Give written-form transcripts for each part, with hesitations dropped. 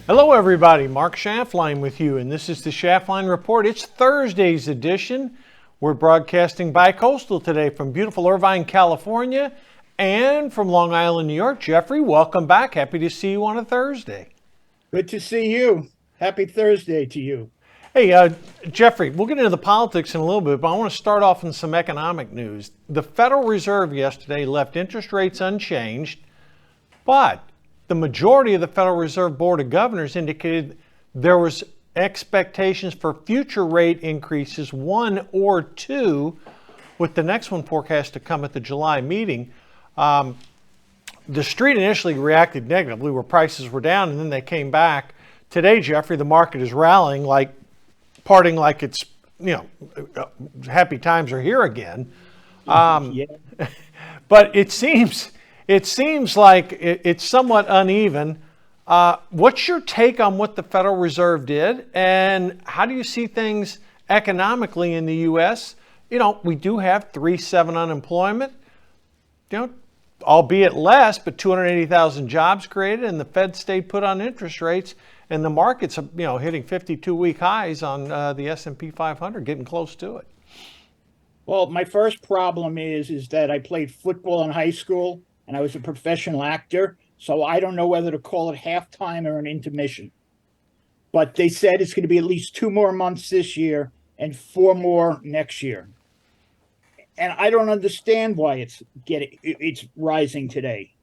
Hello everybody, Mark Schaftlein with you, and this is the Schaftlein Report. It's Thursday's edition. We're broadcasting bi-coastal today from beautiful Irvine, California, and from Long Island, New York. Jeffrey, welcome back. Happy to see you on a Thursday. Good to see you. Happy Thursday to you. Hey, Jeffrey, we'll get into the politics in a little bit, but I want to start off in some economic news. The Federal Reserve yesterday left interest rates unchanged, but the majority of the Federal Reserve Board of Governors indicated there was expectations for future rate increases, one or two, with the next one forecast to come at the July meeting. The street initially reacted negatively where prices were down, and then they came back. Today, Jeffrey, the market is rallying, parting like it's, happy times are here again. Yeah. But it seems like it's somewhat uneven. What's your take on what the Federal Reserve did, and how do you see things economically in the U.S.? We do have 3.7 unemployment, albeit less, but 280,000 jobs created, and the Fed stayed put on interest rates, and the market's hitting 52-week highs on the S&P 500, getting close to it. Well, my first problem is that I played football in high school, and I was a professional actor, so I don't know whether to call it halftime or an intermission. But they said it's going to be at least 2 more months this year and 4 more next year. And I don't understand why it's rising today.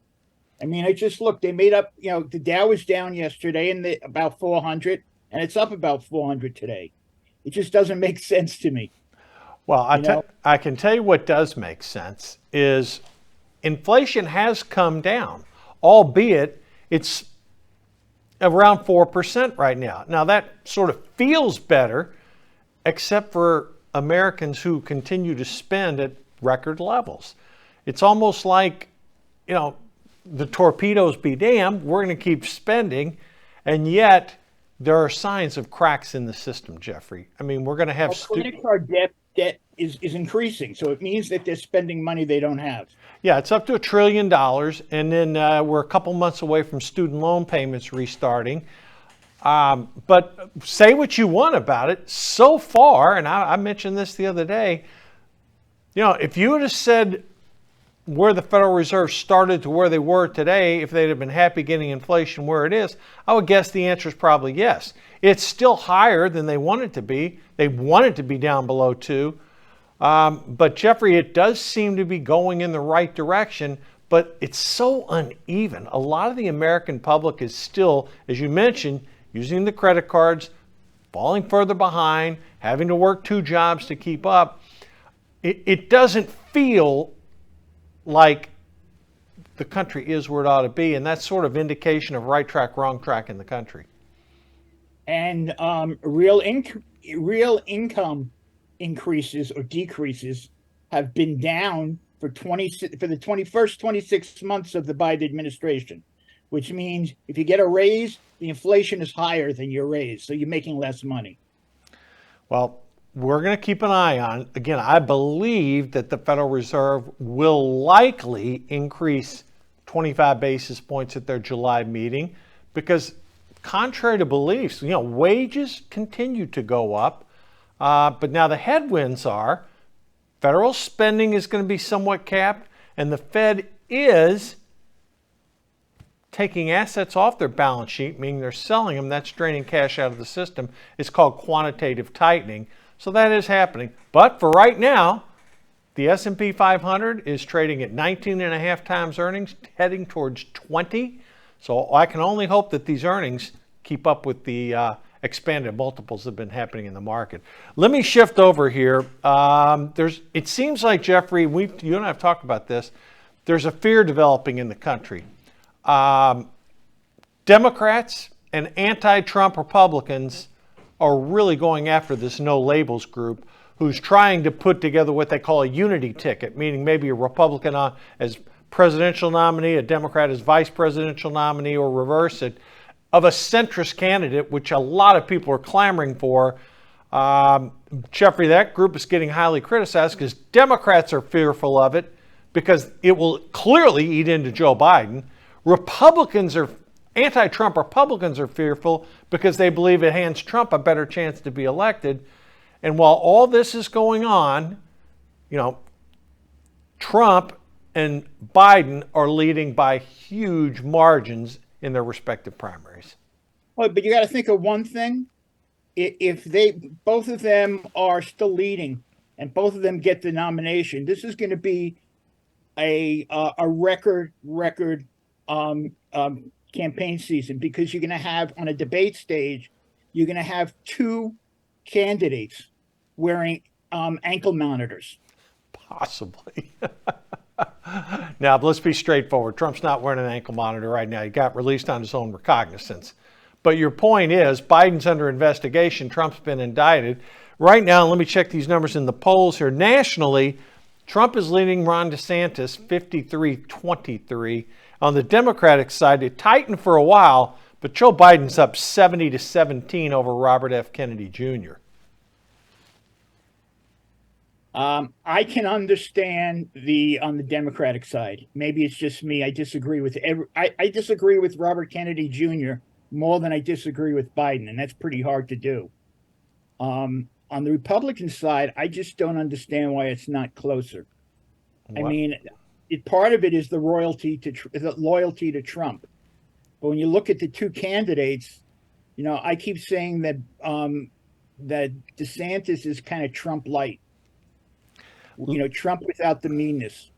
I mean, I just looked. They made up, the Dow was down yesterday and about 400, and it's up about 400 today. It just doesn't make sense to me. Well, I can tell you what does make sense is inflation has come down, albeit it's around 4% right now. Now, that sort of feels better, except for Americans who continue to spend at record levels. It's almost like, the torpedoes be damned, we're going to keep spending, and yet there are signs of cracks in the system, Jeffrey. I mean, we're going to have credit card debt is increasing, so it means that they're spending money they don't have. Yeah, it's up to $1 trillion, and then we're a couple months away from student loan payments restarting. But say what you want about it, so far, and I mentioned this the other day, if you would have said where the Federal Reserve started to where they were today, if they'd have been happy getting inflation where it is, I would guess the answer is probably yes. It's still higher than they want it to be. They want it to be down below 2. But Jeffrey, it does seem to be going in the right direction, but it's so uneven. A lot of the American public is still, as you mentioned, using the credit cards, falling further behind, having to work 2 jobs to keep up. It doesn't feel like the country is where it ought to be, and that's sort of indication of right track, wrong track in the country. And real income increases or decreases have been down for the first 26 months of the Biden administration, which means if you get a raise, the inflation is higher than your raise, so you're making less money. Well, we're going to keep an eye on it. Again, I believe that the Federal Reserve will likely increase 25 basis points at their July meeting because, contrary to beliefs, wages continue to go up. But now the headwinds are federal spending is going to be somewhat capped, and the Fed is taking assets off their balance sheet, meaning they're selling them. That's draining cash out of the system. It's called quantitative tightening. So that is happening. But for right now, the S&P 500 is trading at 19.5 times earnings, heading towards 20. So I can only hope that these earnings keep up with the expanded multiples that have been happening in the market. Let me shift over here. It seems like, Jeffrey, you and I have talked about this, there's a fear developing in the country. Democrats and anti-Trump Republicans are really going after this no labels group who's trying to put together what they call a unity ticket, meaning maybe a Republican as presidential nominee, a Democrat as vice presidential nominee, or reverse it, of a centrist candidate, which a lot of people are clamoring for. Jeffrey, that group is getting highly criticized because Democrats are fearful of it because it will clearly eat into Joe Biden. Republicans are Anti-Trump Republicans are fearful because they believe it hands Trump a better chance to be elected. And while all this is going on, Trump and Biden are leading by huge margins in their respective primaries. Well, but you got to think of one thing. If both of them are still leading and both of them get the nomination, this is going to be a record campaign season, because you're going to have, on a debate stage, you're going to have two candidates wearing ankle monitors. Possibly. Now, let's be straightforward. Trump's not wearing an ankle monitor right now. He got released on his own recognizance. But your point is, Biden's under investigation. Trump's been indicted. Right now, let me check these numbers in the polls here. Nationally, Trump is leading Ron DeSantis 53-23. On the Democratic side, it tightened for a while, but Joe Biden's up 70-17 over Robert F. Kennedy Jr. I can understand on the Democratic side. Maybe it's just me. I disagree with I disagree with Robert Kennedy Jr. more than I disagree with Biden, and that's pretty hard to do. On the Republican side, I just don't understand why it's not closer. Wow. I mean, part of it is the loyalty to Trump. But when you look at the two candidates, I keep saying that that DeSantis is kind of Trump light. Trump without the meanness.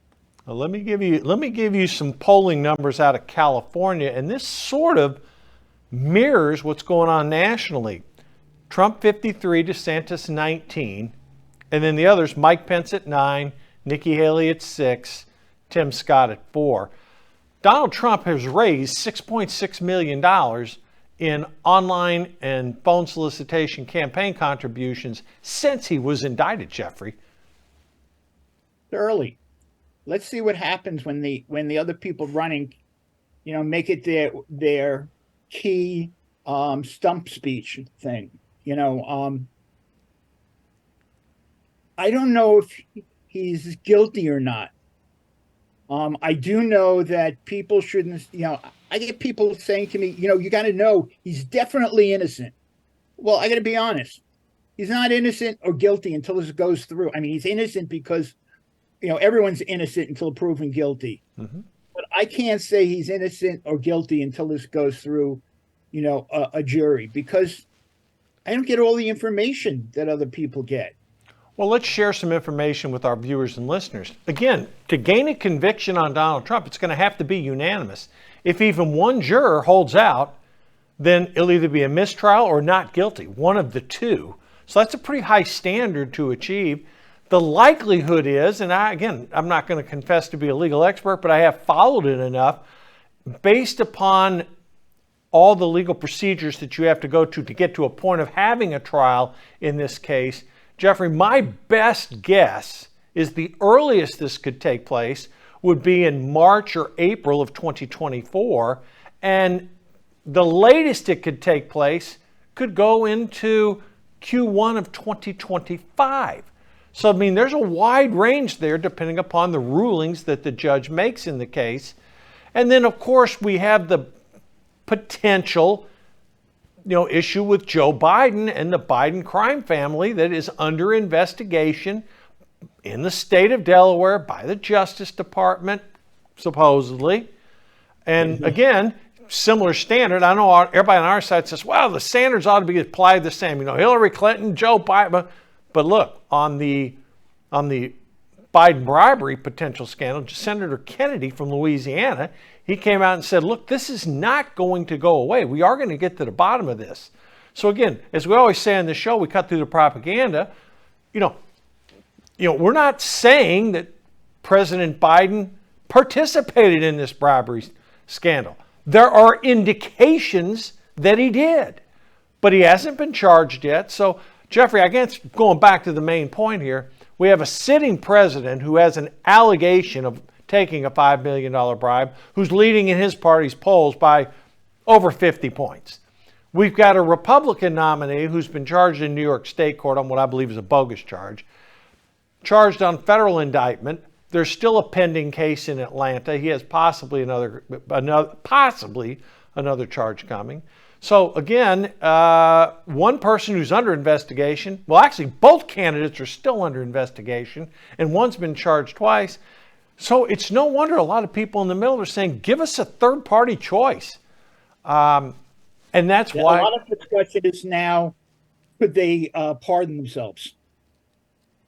Well, let me give you some polling numbers out of California, and this sort of mirrors what's going on nationally. Trump 53, DeSantis 19, and then the others: Mike Pence at 9, Nikki Haley at 6, Tim Scott at 4. Donald Trump has raised $6.6 million in online and phone solicitation campaign contributions since he was indicted, Jeffrey. Early. Let's see what happens when the other people running, make it their key stump speech thing. I don't know if he's guilty or not. I do know that people shouldn't, I get people saying to me, you got to know he's definitely innocent. Well, I got to be honest. He's not innocent or guilty until this goes through. I mean, he's innocent because everyone's innocent until proven guilty. Mm-hmm. But I can't say he's innocent or guilty until this goes through, a jury, because I don't get all the information that other people get. Well, let's share some information with our viewers and listeners. Again, to gain a conviction on Donald Trump, it's going to have to be unanimous. If even one juror holds out, then it'll either be a mistrial or not guilty, one of the two. So that's a pretty high standard to achieve. The likelihood is, and I'm not going to confess to be a legal expert, but I have followed it enough, based upon all the legal procedures that you have to go to get to a point of having a trial in this case. Jeffrey, my best guess is the earliest this could take place would be in March or April of 2024, and the latest it could take place could go into Q1 of 2025. So, I mean, there's a wide range there depending upon the rulings that the judge makes in the case. And then, of course, we have the potential, issue with Joe Biden and the Biden crime family that is under investigation in the state of Delaware by the Justice Department, supposedly. And again, similar standard. I know everybody on our side says, well, the standards ought to be applied the same. Hillary Clinton, Joe Biden. But look, on the Biden bribery potential scandal, Senator Kennedy from Louisiana, he came out and said, look, this is not going to go away. We are going to get to the bottom of this. So again, as we always say on this show, we cut through the propaganda. We're not saying that President Biden participated in this bribery scandal. There are indications that he did, but he hasn't been charged yet. So Jeffrey, I guess going back to the main point here, we have a sitting president who has an allegation of taking a $5 million bribe, who's leading in his party's polls by over 50 points. We've got a Republican nominee who's been charged in New York State Court on what I believe is a bogus charge, charged on federal indictment. There's still a pending case in Atlanta. He has possibly another charge coming. So again, one person who's under investigation, well, actually both candidates are still under investigation, and one's been charged twice. So it's no wonder a lot of people in the middle are saying, give us a third party choice. And that's why. A lot of the discussion is now, could they pardon themselves?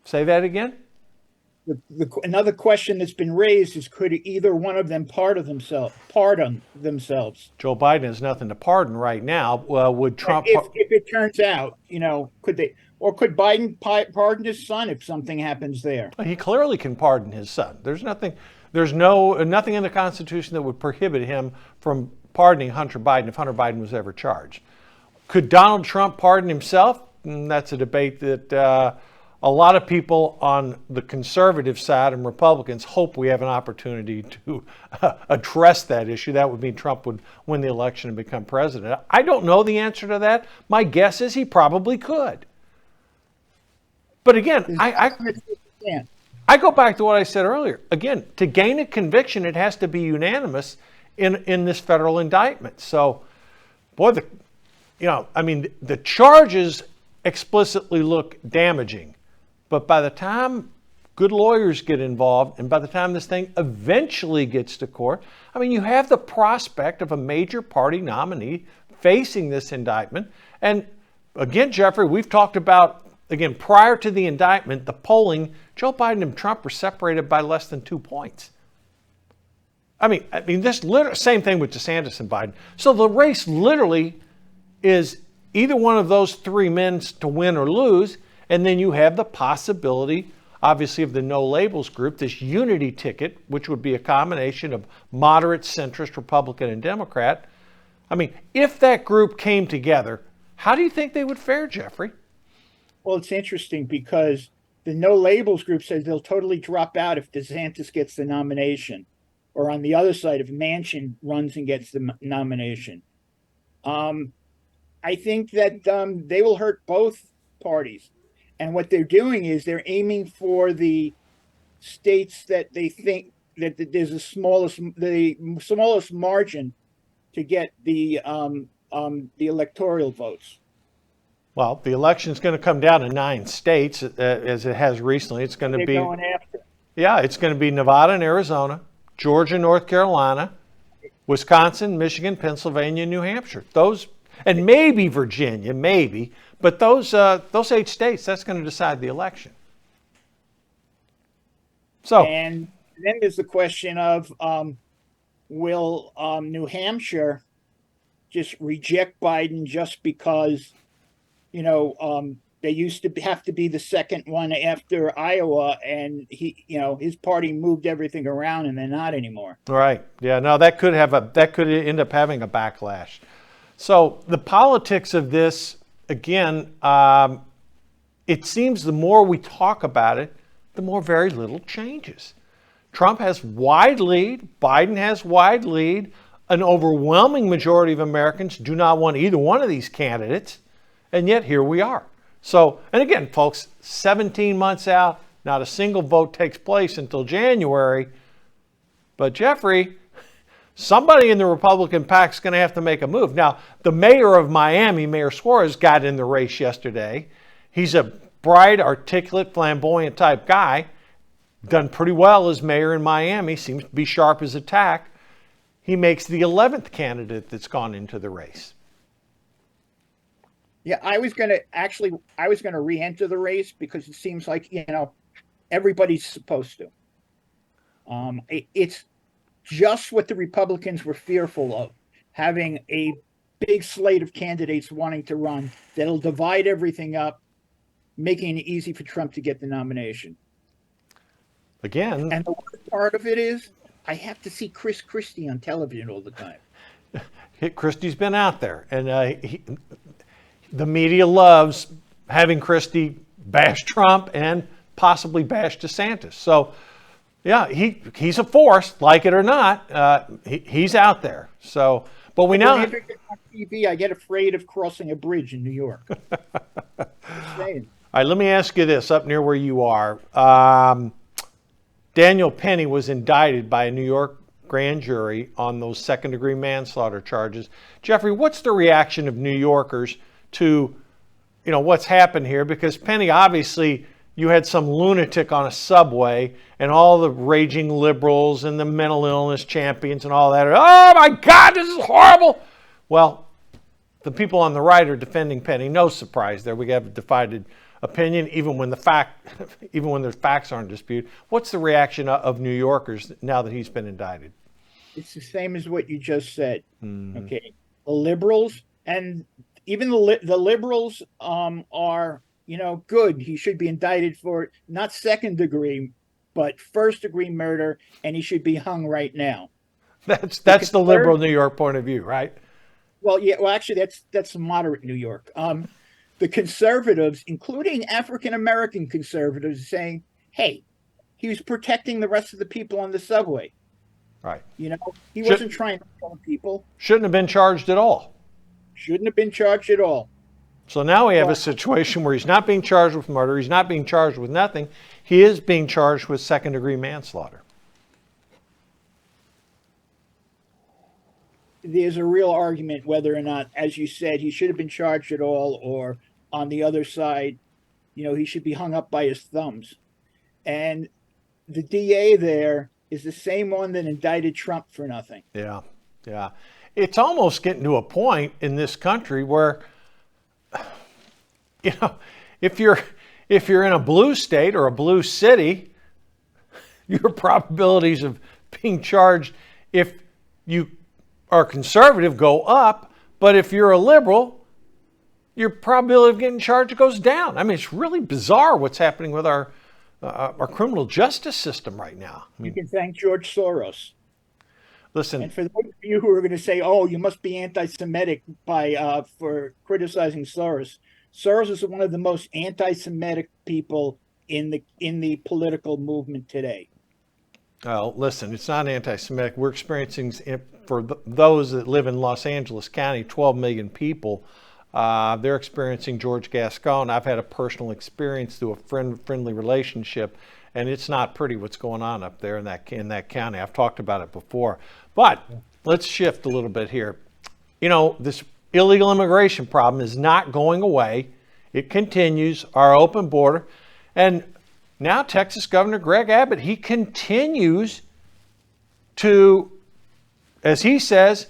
Say that again? Another question that's been raised is, could either one of them pardon themselves? Joe Biden has nothing to pardon right now. Would Trump? If it turns out, could they, or could Biden pardon his son if something happens there? He clearly can pardon his son. There's nothing in the Constitution that would prohibit him from pardoning Hunter Biden if Hunter Biden was ever charged. Could Donald Trump pardon himself? That's a debate that a lot of people on the conservative side and Republicans hope we have an opportunity to address that issue. That would mean Trump would win the election and become president. I don't know the answer to that. My guess is he probably could. But again, I go back to what I said earlier. Again, to gain a conviction, it has to be unanimous in this federal indictment. So, boy, the charges explicitly look damaging. But by the time good lawyers get involved and by the time this thing eventually gets to court, you have the prospect of a major party nominee facing this indictment. And again, Jeffrey, we've talked about, again, prior to the indictment, the polling, Joe Biden and Trump were separated by less than 2 points. This same thing with DeSantis and Biden. So the race literally is either one of those three men to win or lose. And then you have the possibility, obviously, of the no labels group, this unity ticket, which would be a combination of moderate, centrist, Republican, and Democrat. If that group came together, how do you think they would fare, Jeffrey? Well, it's interesting because the no labels group says they'll totally drop out if DeSantis gets the nomination. Or on the other side, if Manchin runs and gets the nomination. I think that they will hurt both parties. And what they're doing is they're aiming for the states that they think that there's the smallest margin to get the electoral votes. Well, the election's going to come down to 9 states, as it has recently. It's going to be going after. Yeah, it's going to be Nevada and Arizona, Georgia, North Carolina, Wisconsin, Michigan, Pennsylvania, New Hampshire. Those, and maybe Virginia, maybe. But those 8 states, that's going to decide the election. So, and then there's the question of will New Hampshire just reject Biden just because, they used to have to be the second one after Iowa, and his party moved everything around, and they're not anymore. Right? Yeah. No, that could end up having a backlash. So the politics of this. Again, it seems the more we talk about it, the more very little changes. Trump has wide lead. Biden has wide lead. An overwhelming majority of Americans do not want either one of these candidates. And yet here we are. So, and again, folks, 17 months out, not a single vote takes place until January. But Jeffrey, somebody in the Republican pack is going to have to make a move. Now, the mayor of Miami, Mayor Suarez, got in the race yesterday. He's a bright, articulate, flamboyant type guy. Done pretty well as mayor in Miami. Seems to be sharp as a tack. He makes the 11th candidate that's gone into the race. Yeah, I was going to re-enter the race because it seems like, everybody's supposed to. It's just what the Republicans were fearful of, having a big slate of candidates wanting to run that'll divide everything up, making it easy for Trump to get the nomination. Again. And the worst part of it is I have to see Chris Christie on television all the time. Christie's been out there, and the media loves having Christie bash Trump and possibly bash DeSantis. So, yeah, he's a force, like it or not. He's out there. So, but we now. Whenever I get on TV, I get afraid of crossing a bridge in New York. All right, let me ask you this: up near where you are, Daniel Penny was indicted by a New York grand jury on those second-degree manslaughter charges. Jeffrey, what's the reaction of New Yorkers to, what's happened here? Because Penny, obviously, you had some lunatic on a subway and all the raging liberals and the mental illness champions and all that. Oh my God, this is horrible. Well, the people on the right are defending Penny. No surprise there. We have a divided opinion, even when their facts aren't disputed. What's the reaction of New Yorkers now that he's been indicted? It's the same as what you just said. Okay, the liberals and even the liberals are good. He should be indicted for not second degree, but first degree murder, and he should be hung right now. That's the liberal New York point of view, right? Well, yeah. Well, actually, that's moderate New York. The conservatives, including African American conservatives, are saying, "Hey, he was protecting the rest of the people on the subway. Right. He wasn't trying to kill people. Shouldn't have been charged at all. Shouldn't have been charged at all." So now we have a situation where he's not being charged with murder. He's not being charged with nothing. He is being charged with second-degree manslaughter. There's a real argument whether or not, as you said, he should have been charged at all, or on the other side, he should be hung up by his thumbs. And the DA there is the same one that indicted Trump for nothing. Yeah. It's almost getting to a point in this country where, if you're in a blue state or a blue city, your probabilities of being charged, if you are conservative, go up. But if you're a liberal, your probability of getting charged goes down. I mean, it's really bizarre what's happening with our criminal justice system right now. You can thank George Soros. Listen, and for those of you who are going to say, "Oh, you must be anti-Semitic for criticizing Soros," Soros is one of the most anti-Semitic people in the political movement today. Well, listen, it's not anti-Semitic. We're experiencing, for those that live in Los Angeles County, 12 million people. They're experiencing George Gascon. I've had a personal experience through a friendly relationship, and it's not pretty what's going on up there in that county. I've talked about it before. But let's shift a little bit here. This illegal immigration problem is not going away. It continues, our open border. And now Texas Governor Greg Abbott, he continues to, as he says,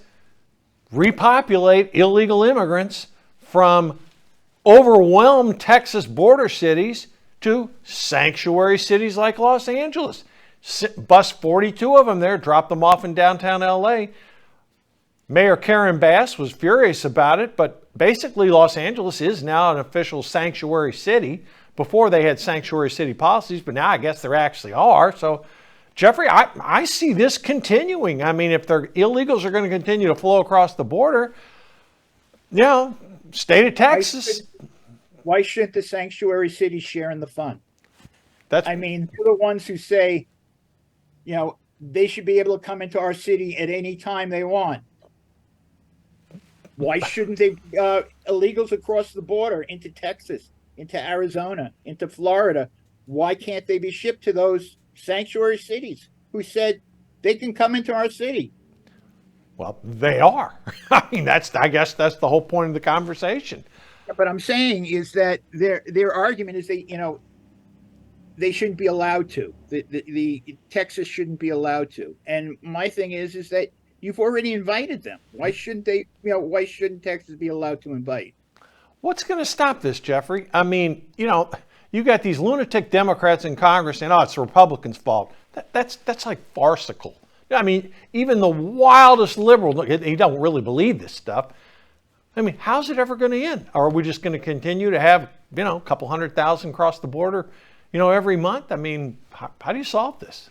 repopulate illegal immigrants from overwhelmed Texas border cities to sanctuary cities like Los Angeles. Bus 42 of them there, dropped them off in downtown LA. Mayor Karen Bass was furious about it, but basically Los Angeles is now an official sanctuary city. Before they had sanctuary city policies, but now I guess there actually are. So, Jeffrey, I see this continuing. I mean, if the illegals are going to continue to flow across the border, state of Texas. Why shouldn't the sanctuary cities share in the fun? They're the ones who say, they should be able to come into our city at any time they want. Why shouldn't they, illegals across the border into Texas, into Arizona, into Florida, why can't they be shipped to those sanctuary cities who said they can come into our city? Well, they are. I guess that's the whole point of the conversation. But I'm saying is that their argument is they shouldn't be allowed to. The Texas shouldn't be allowed to. And my thing is that you've already invited them. Why shouldn't they? Why shouldn't Texas be allowed to invite? What's going to stop this, Jeffrey? You got these lunatic Democrats in Congress saying, it's the Republicans' fault. That's like farcical. Even the wildest liberal, he don't really believe this stuff. How's it ever going to end? Or are we just going to continue to have, a couple 100,000 cross the border, every month? How do you solve this?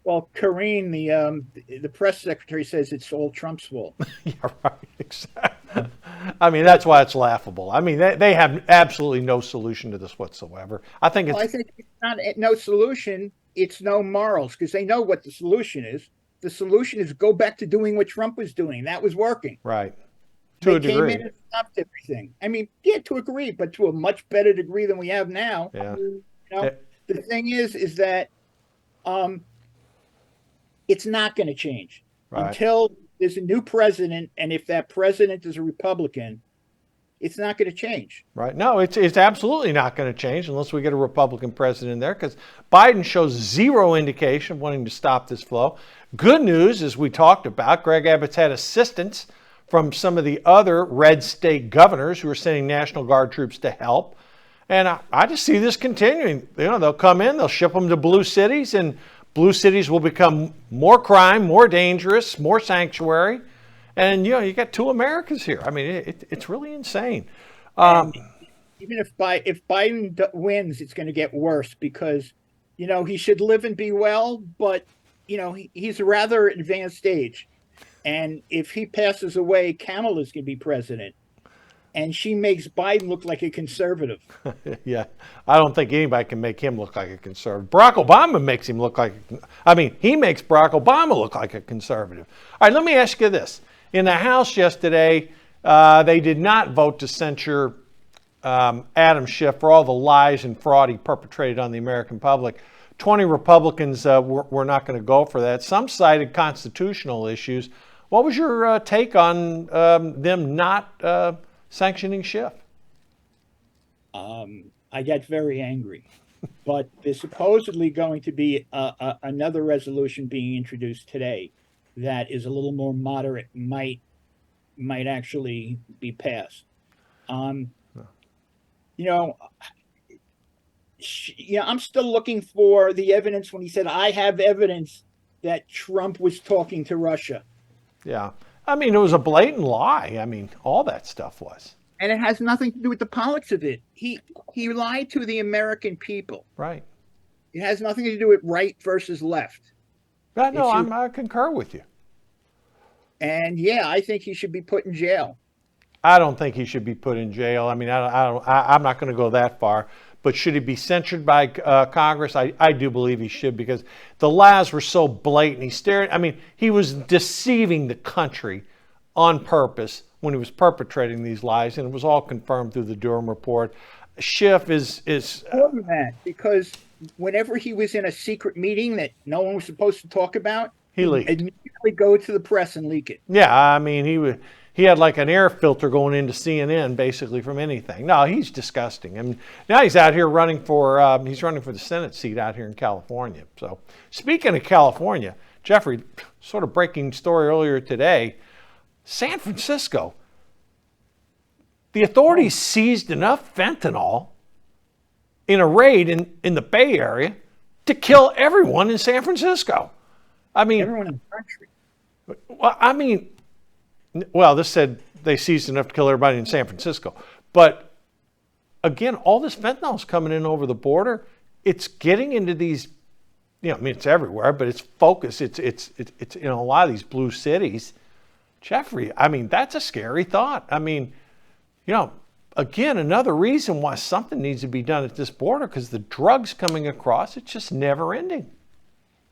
Well, Karine, the press secretary, says it's all Trump's fault. Yeah, right. Exactly. That's why it's laughable. They have absolutely no solution to this whatsoever. I think it's not no solution. It's no morals, because they know what the solution is. The solution is go back to doing what Trump was doing. That was working. Right. To a degree. They came in and stopped everything. To a degree, but to a much better degree than we have now. Yeah. The thing is that It's not going to change Right. until there's a new president. And if that president is a Republican, it's not going to change. Right. No, it's absolutely not going to change unless we get a Republican president in there, because Biden shows zero indication of wanting to stop this flow. Good news, as we talked about, Greg Abbott's had assistance from some of the other red state governors who are sending National Guard troops to help. And I just see this continuing. They'll come in, they'll ship them to blue cities, and blue cities will become more crime, more dangerous, more sanctuary. And, you got two Americas here. I mean, it's really insane. Even if Biden wins, it's going to get worse because, he should live and be well, but, he's a rather advanced age. And if he passes away, Kamala's going to be president. And she makes Biden look like a conservative. Yeah, I don't think anybody can make him look like a conservative. Barack Obama makes him look like, he makes Barack Obama look like a conservative. All right, let me ask you this. In the House yesterday, they did not vote to censure Adam Schiff for all the lies and fraud he perpetrated on the American public. 20 Republicans were not going to go for that. Some cited constitutional issues. What was your take on them not sanctioning Schiff? I got very angry. But there's supposedly going to be another resolution being introduced today that is a little more moderate, might actually be passed. I'm still looking for the evidence when he said, I have evidence that Trump was talking to Russia. Yeah. It was a blatant lie. All that stuff was. And it has nothing to do with the politics of it. He lied to the American people. Right. It has nothing to do with right versus left. No, I concur with you. And I think he should be put in jail. I don't think he should be put in jail. I'm not going to go that far. But should he be censured by Congress? I do believe he should, because the lies were so blatant. He was deceiving the country on purpose when he was perpetrating these lies, and it was all confirmed through the Durham report. Schiff is more than that, because whenever he was in a secret meeting that no one was supposed to talk about, he leaked. Immediately go to the press and leak it. Yeah, he had like an air filter going into CNN basically from anything. No, he's disgusting. Now he's out here running for the Senate seat out here in California. So speaking of California, Jeffrey, sort of breaking story earlier today, San Francisco, the authorities seized enough fentanyl in a raid in the Bay Area to kill everyone in San Francisco. Everyone in the country. Well, this said they seized enough to kill everybody in San Francisco. But again, all this fentanyl is coming in over the border. It's getting into these, it's everywhere, but it's focused. It's in a lot of these blue cities. Jeffrey, that's a scary thought. Again, another reason why something needs to be done at this border, because the drugs coming across, it's just never ending.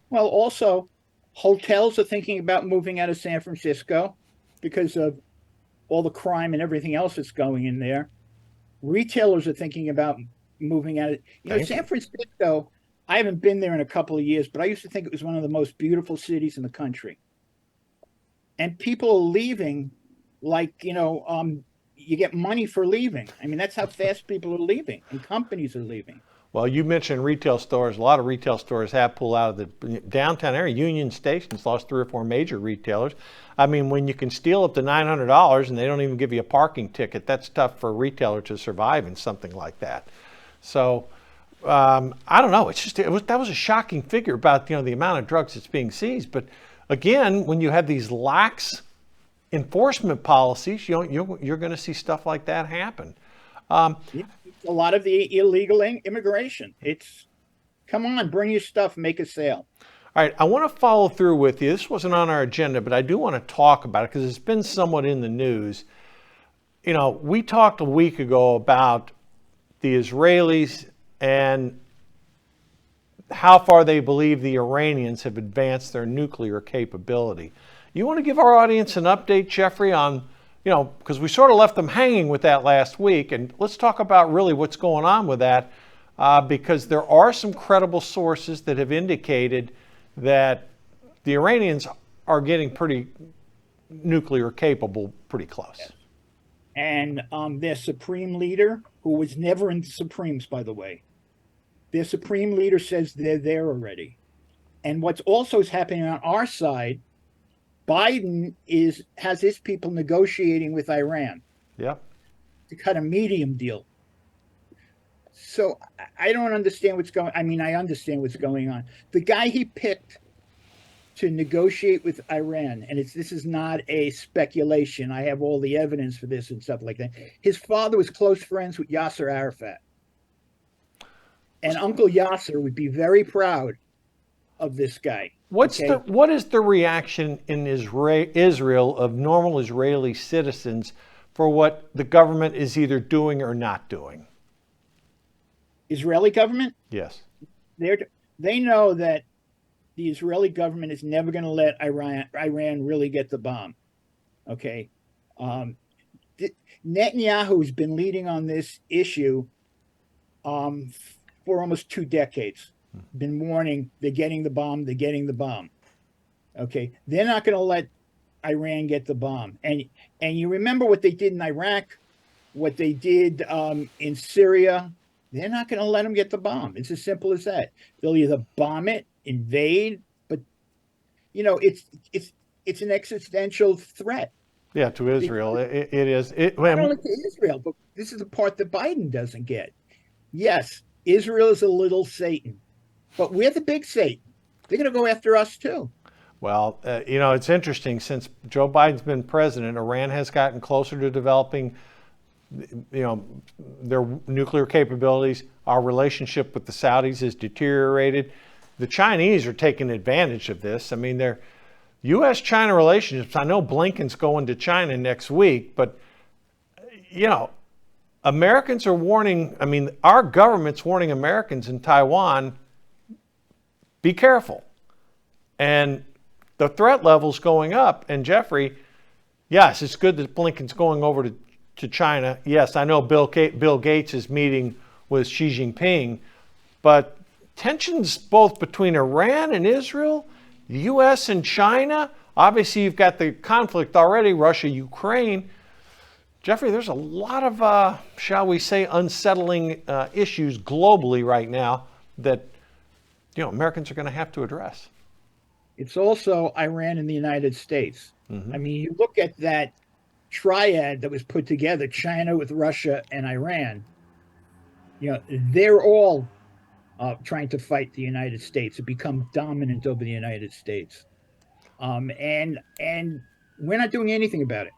Well, also, hotels are thinking about moving out of San Francisco because of all the crime and everything else that's going in there. Retailers are thinking about moving out of, San Francisco, I haven't been there in a couple of years, but I used to think it was one of the most beautiful cities in the country. And people are leaving like, you get money for leaving. That's how fast people are leaving, and companies are leaving. Well, you mentioned retail stores. A lot of retail stores have pulled out of the downtown area. Union Station's lost 3 or 4 major retailers. When you can steal up to $900 and they don't even give you a parking ticket, that's tough for a retailer to survive in something like that. So, I don't know. That was a shocking figure about the amount of drugs that's being seized. But again, when you have these lax enforcement policies, you're going to see stuff like that happen. A lot of the illegal immigration. Come on, bring your stuff, make a sale. All right, I want to follow through with you. This wasn't on our agenda, but I do want to talk about it because it's been somewhat in the news. We talked a week ago about the Israelis and how far they believe the Iranians have advanced their nuclear capability. You want to give our audience an update, Jeffrey, on because we sort of left them hanging with that last week. And let's talk about really what's going on with that, because there are some credible sources that have indicated that the Iranians are getting pretty nuclear capable pretty close. And their supreme leader, who was never in the Supremes, by the way, their supreme leader says they're there already. And what's also is happening on our side, Biden has his people negotiating with Iran Yep. to cut a medium deal. So I don't understand what's going. I mean, I understand what's going on. The guy he picked to negotiate with Iran, and this is not a speculation. I have all the evidence for this and stuff like that. His father was close friends with Yasser Arafat, and Uncle Yasser would be very proud of this guy. What is the reaction in Israel of normal Israeli citizens for what the government is either doing or not doing? Israeli government? Yes. They know that the Israeli government is never going to let Iran really get the bomb. Okay. Netanyahu has been leading on this issue for almost 2 decades. Been warning they're getting the bomb. Okay. They're not going to let Iran get the bomb. And you remember what they did in Iraq, what they did in Syria. They're not going to let them get the bomb. It's as simple as that. They'll either bomb it, invade, but it's an existential threat. Yeah, to Israel, it is. Not only to Israel, but this is the part that Biden doesn't get. Yes, Israel is a little Satan, but we're the big Satan. They're going to go after us too. Well, it's interesting. Since Joe Biden's been president, Iran has gotten closer to developing their nuclear capabilities. Our relationship with the Saudis has deteriorated. The Chinese are taking advantage of this. I mean, their U.S.-China relationships, I know Blinken's going to China next week, but, Americans are warning, our government's warning Americans in Taiwan, be careful. And the threat level's going up. And Jeffrey, yes, it's good that Blinken's going over to China. Yes, I know Bill Gates is meeting with Xi Jinping, but tensions both between Iran and Israel, the U.S. and China, obviously you've got the conflict already, Russia, Ukraine. Jeffrey, there's a lot of, shall we say, unsettling issues globally right now that, Americans are going to have to address. It's also Iran and the United States. Mm-hmm. I mean, you look at that triad that was put together, China with Russia and Iran, they're all trying to fight the United States to become dominant over the United States. And we're not doing anything about it.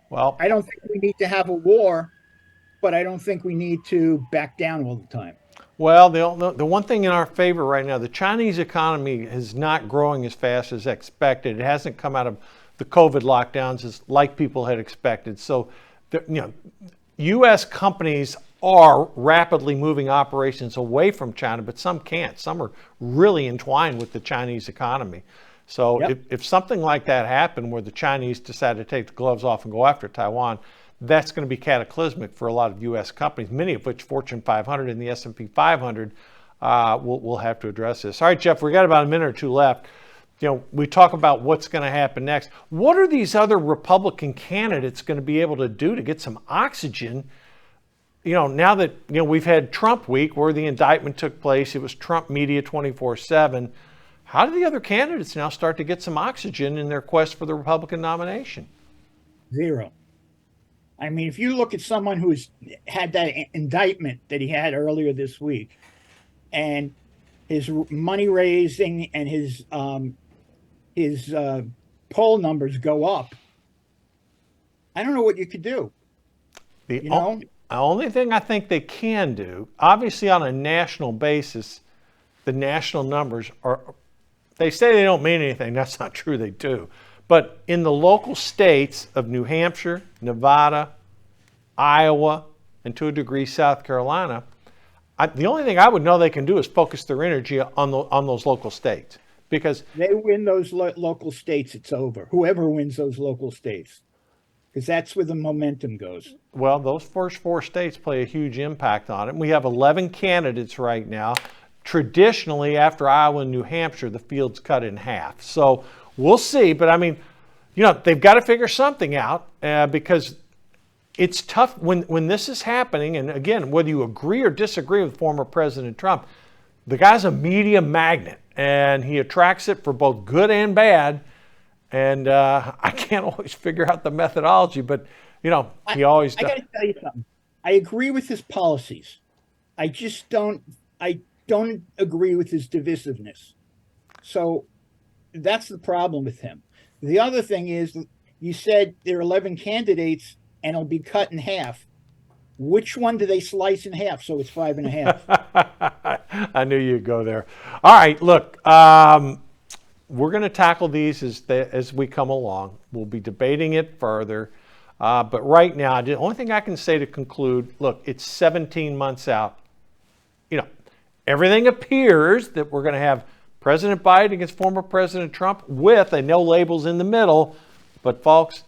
Well, I don't think we need to have a war, but I don't think we need to back down all the time. Well, the one thing in our favor right now, the Chinese economy is not growing as fast as expected. It hasn't come out of the COVID lockdowns as like people had expected. So, U.S. companies are rapidly moving operations away from China, but some can't. Some are really entwined with the Chinese economy. So if something like that happened where the Chinese decide to take the gloves off and go after Taiwan, that's going to be cataclysmic for a lot of U.S. companies, many of which Fortune 500 and the S&P 500 will have to address this. All right, Jeff, we got about a minute or two left. We talk about what's going to happen next. What are these other Republican candidates going to be able to do to get some oxygen? Now that, we've had Trump week where the indictment took place, it was Trump media 24/7. How do the other candidates now start to get some oxygen in their quest for the Republican nomination? Zero. I mean, if you look at someone who's had that indictment that he had earlier this week, and his money raising and his poll numbers go up, I don't know what you could do. The only thing I think they can do, obviously on a national basis, the national numbers they say they don't mean anything. That's not true, they do. But in the local states of New Hampshire, Nevada, Iowa, and to a degree South Carolina, the only thing I would know they can do is focus their energy on those local states. Because they win those local states, it's over. Whoever wins those local states. Because that's where the momentum goes. Well, those first 4 states play a huge impact on it. We have 11 candidates right now. traditionally after Iowa and New Hampshire, the field's cut in half. So we'll see. But I mean, they've got to figure something out because it's tough when this is happening. And again, whether you agree or disagree with former President Trump, the guy's a media magnet and he attracts it for both good and bad. And I can't always figure out the methodology, but he always does. I got to tell you something. I agree with his policies. I just don't agree with his divisiveness. So that's the problem with him. The other thing is, you said there are 11 candidates and it'll be cut in half. Which one do they slice in half so it's 5.5? I knew you'd go there. All right, look, we're going to tackle these as we come along. We'll be debating it further. But right now, the only thing I can say to conclude, look, it's 17 months out. Everything appears that we're going to have President Biden against former President Trump with a no labels in the middle. But folks,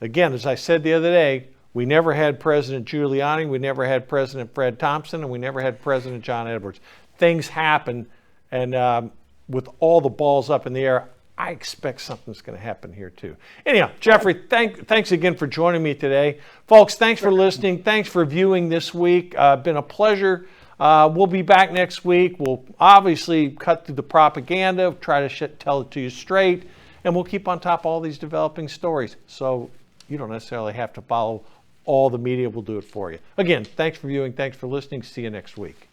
again, as I said the other day, we never had President Giuliani, we never had President Fred Thompson, and we never had President John Edwards. Things happen, and with all the balls up in the air, I expect something's going to happen here too. Anyhow, Jeffrey, thanks again for joining me today. Folks, thanks for listening. Thanks for viewing this week. Been a pleasure. We'll be back next week. We'll obviously cut through the propaganda, try to tell it to you straight, and we'll keep on top of all these developing stories. So you don't necessarily have to follow all the media. We'll do it for you. Again, thanks for viewing. Thanks for listening. See you next week.